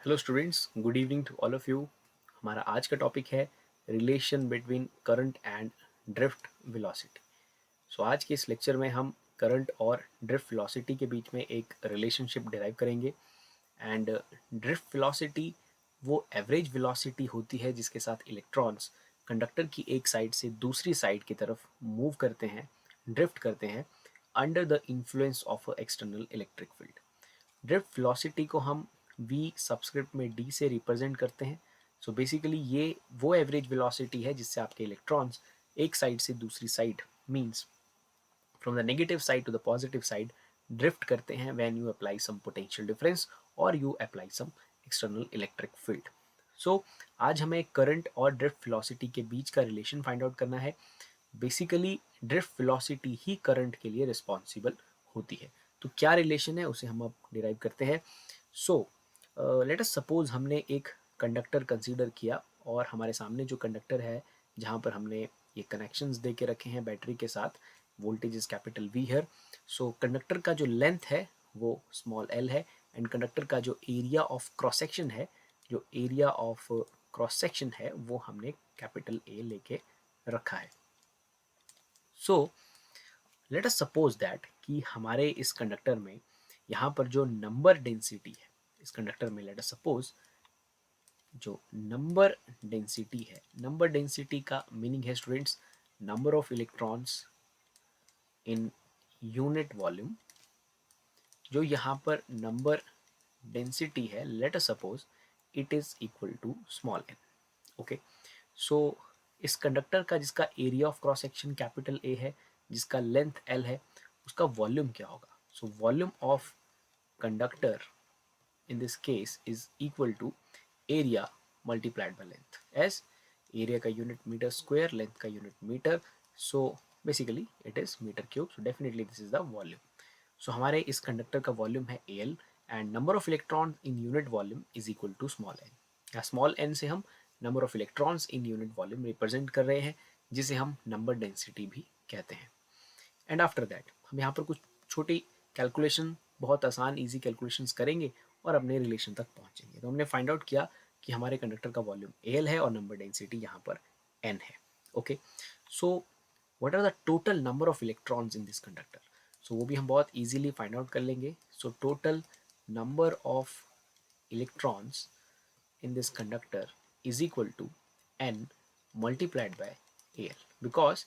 Hello students, good evening to all of you. हमारा आज का टॉपिक है relation between current and drift velocity. So आज के इस लेक्चर में हम करंट और ड्रिफ्ट वेलोसिटी के बीच में एक रिलेशनशिप डिराइव करेंगे। एंड ड्रिफ्ट वेलोसिटी वो एवरेज वेलोसिटी होती है जिसके साथ इलेक्ट्रॉन्स कंडक्टर की एक साइड से दूसरी साइड की तरफ मूव करते हैं, ड्रिफ्ट करते हैं under the influence of a external electric field. Drift velocity को हम v सबस्क्रिप्ट में d से रिप्रेजेंट करते हैं। सो बेसिकली ये वो एवरेज वेलोसिटी है जिससे आपके इलेक्ट्रॉन्स एक साइड से दूसरी side means from the negative side to the positive side drift करते हैं when you apply some potential difference और you apply some external electric field. So आज हमें करंट और ड्रिफ्ट वेलोसिटी के बीच का रिलेशन फाइंड आउट करना है। बेसिकली ड्रिफ्ट वेलोसिटी ही करंट के लिए रिस्पॉन्सिबल होती है। तो क्या रिलेशन है उसे हम अब डिराइव करते हैं। सो लेट अस सपोज हमने एक कंडक्टर कंसीडर किया और हमारे सामने जो कंडक्टर है जहाँ पर हमने ये कनेक्शंस दे के रखे हैं बैटरी के साथ, voltage is capital V here. So conductor का जो लेंथ है वो स्मॉल एल है एंड कंडक्टर का जो एरिया ऑफ क्रॉस सेक्शन है, जो एरिया ऑफ क्रॉस सेक्शन है वो हमने कैपिटल ए लेके रखा है। So let us suppose that कि हमारे इस कंडक्टर में यहाँ पर जो नंबर डेंसिटी है इस कंडक्टर में, लेट अस सपोज जो नंबर डेंसिटी है, नंबर डेंसिटी का मीनिंग है students number of electrons in unit volume. जो यहाँ पर नंबर डेंसिटी है, let us suppose it is equal to small n. Okay, so इस कंडक्टर का जिसका area of cross section capital A है, जिसका लेंथ एल है, उसका वॉल्यूम क्या होगा। So volume of conductor in this case is equal to area multiplied by length, as area का unit meter square, length का unit meter, so basically it is meter cube, so definitely this is the volume. So हमारे इस conductor का volume है AL and number of electron in unit volume is equal to small N. या small N से हम number of electrons in unit volume represent कर रहे हैं, जिसे हम नंबर डेंसिटी भी कहते हैं। एंड आफ्टर दैट हम यहाँ पर कुछ छोटी कैलकुलेशन, बहुत आसान इजी कैलकुलेशंस करेंगे और अपने रिलेशन तक पहुँचेंगे। तो हमने फाइंड आउट किया कि हमारे कंडक्टर का वॉल्यूम एल है और नंबर डेंसिटी यहाँ पर एन है। Okay, so what are the total number of electrons in this conductor. So वो भी हम बहुत इजीली फाइंड आउट कर लेंगे। So total number of electrons in this conductor is equal to n multiplied by al, because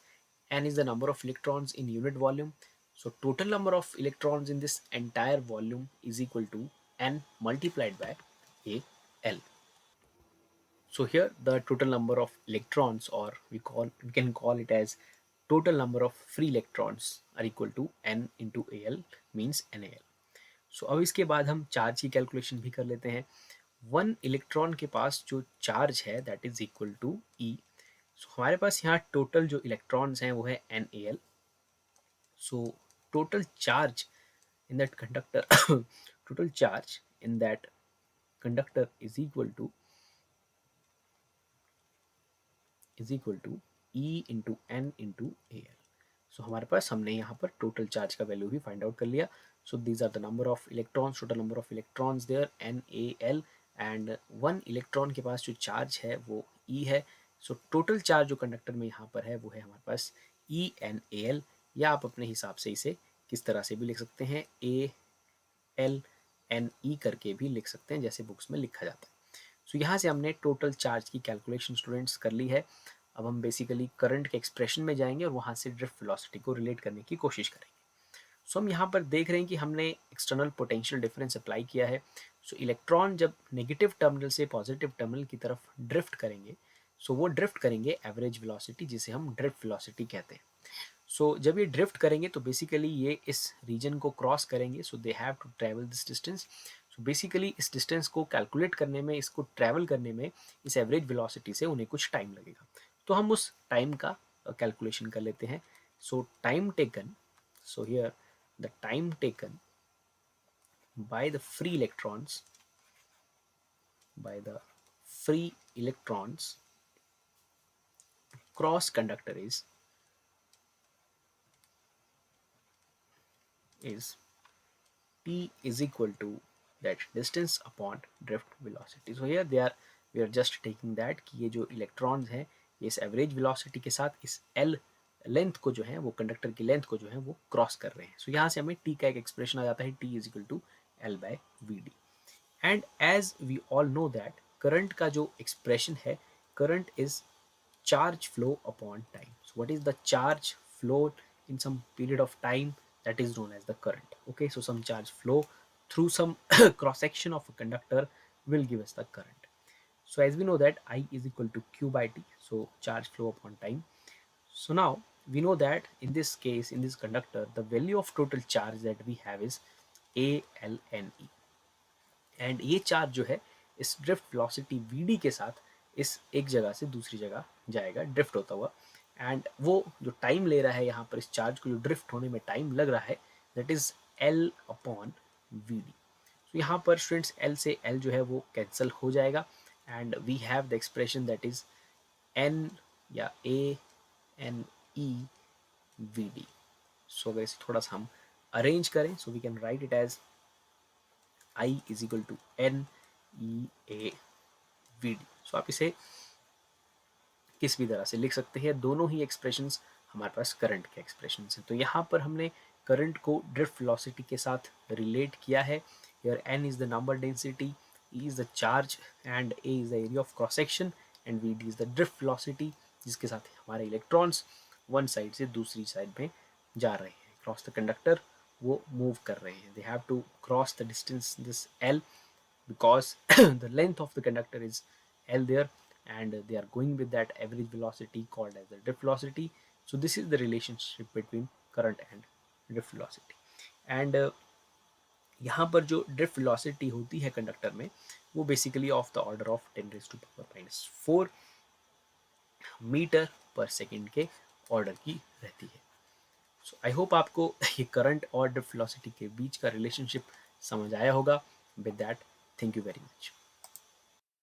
n is the number of electrons in unit volume. So total number of electrons in this entire volume is equal to n multiplied by al. So here the total number of electrons, or we can call it as total number of free electrons, are equal to n into al, means NaL. सो अब इसके बाद हम charge की calculation भी कर लेते हैं। One electron के पास जो चार्ज है that is equal to e. So हमारे पास यहाँ टोटल जो इलेक्ट्रॉन्स हैं वो है n A L. So total charge in that conductor total charge in that conductor is equal to e into n into A L. So हमारे पास हमने यहाँ पर टोटल चार्ज का वैल्यू भी फाइंड आउट कर लिया। So these are the number of electrons, total number of electrons there N A L, and one electron के पास जो चार्ज है वो ई है। सो टोटल चार्ज जो कंडक्टर में यहाँ पर है वो है हमारे पास ई एन ए एल, या आप अपने हिसाब से इसे किस तरह से भी लिख सकते हैं, ए एल एन ई करके भी लिख सकते हैं जैसे बुक्स में लिखा जाता है। सो यहाँ से हमने टोटल चार्ज की कैलकुलेशन स्टूडेंट्स कर ली है। अब हम बेसिकली करंट के एक्सप्रेशन में जाएंगे और वहाँ से ड्रिफ्ट वेलोसिटी को रिलेट करने की कोशिश करेंगे। सो हम यहाँ पर देख रहे हैं कि हमने एक्सटर्नल पोटेंशियल डिफरेंस अप्लाई किया है। सो इलेक्ट्रॉन जब नेगेटिव टर्मिनल से पॉजिटिव टर्मिनल की तरफ ड्रिफ्ट करेंगे, सो वो ड्रिफ्ट करेंगे एवरेज वेलोसिटी, जिसे हम ड्रिफ्ट वेलोसिटी कहते हैं। सो जब ये ड्रिफ्ट करेंगे तो बेसिकली ये इस रीजन को क्रॉस करेंगे, so they have to travel this distance. So basically इस डिस्टेंस को कैलकुलेट करने में, इसको ट्रैवल करने में इस एवरेज वेलोसिटी से उन्हें कुछ टाइम लगेगा। तो हम उस टाइम का कैलकुलेशन कर लेते हैं। सो time taken, so here the time taken by the free electrons, by the free electrons cross conductor is t is equal to that distance upon drift velocity. So here we are just taking that कि ये जो electrons हैं ये इस average velocity के साथ इस L length को जो है वो कंडक्टर की लेंथ को जो है वो क्रॉस कर रहे हैं. सो यहाँ से हमें T का एक एक्सप्रेशन आ जाता है, T is equal to L by VD. And as we all know that current का जो एक्सप्रेशन है, current is charge flow upon time. So what is the charge flow in some period of time? That is known as the current. Okay, so some charge flow through some cross section of a conductor will give us the current. So as we know that I is equal to Q by T, so charge flow upon time. So now we know that in this case, in this conductor, the value of total charge that we have is ALNE. And ये charge जो है इस drift velocity we के साथ इस एक जगह से दूसरी जगह जाएगा ड्रिफ्ट होता हुआ. एंड वो जो टाइम ले रहा है यहाँ पर इस चार्ज को जो ड्रिफ्ट होने में टाइम लग रहा है, that is L upon V D. तो यहाँ पर स्टूडेंट्स एल से एल जो है वो कैंसिल हो जाएगा and we have the expression that is n या A n e v d. So अगर इसे थोड़ा सा हम अरेंज करें, so we can write it as I is equal to n e A v d. So आप इसे किस भी तरह से लिख सकते हैं, दोनों ही एक्सप्रेशंस हमारे पास करंट के एक्सप्रेशंस हैं. तो यहाँ पर हमने करंट को ड्रिफ्ट वेलोसिटी के साथ रिलेट किया है. Here n is the number density, E is the charge and A is the area of cross section and V D is the drift velocity, जिसके साथ हमारे इलेक्ट्रॉन्स वन साइड से दूसरी side में जा रहे हैं क्रॉस द कंडक्टर, वो मूव कर रहे हैं. They have to cross the distance this L because the length of the conductor is L there, and they are going with that average velocity called as the drift velocity. So this is the relationship between current and drift velocity. And यहाँ पर जो drift velocity होती है conductor में वो basically of the order of 10⁻⁴ metre per second के ऑर्डर की रहती है. सो आई होप आपको ये करंट और ड्रिफ्ट वेलोसिटी के बीच का रिलेशनशिप समझ आया होगा. With that, thank you very much.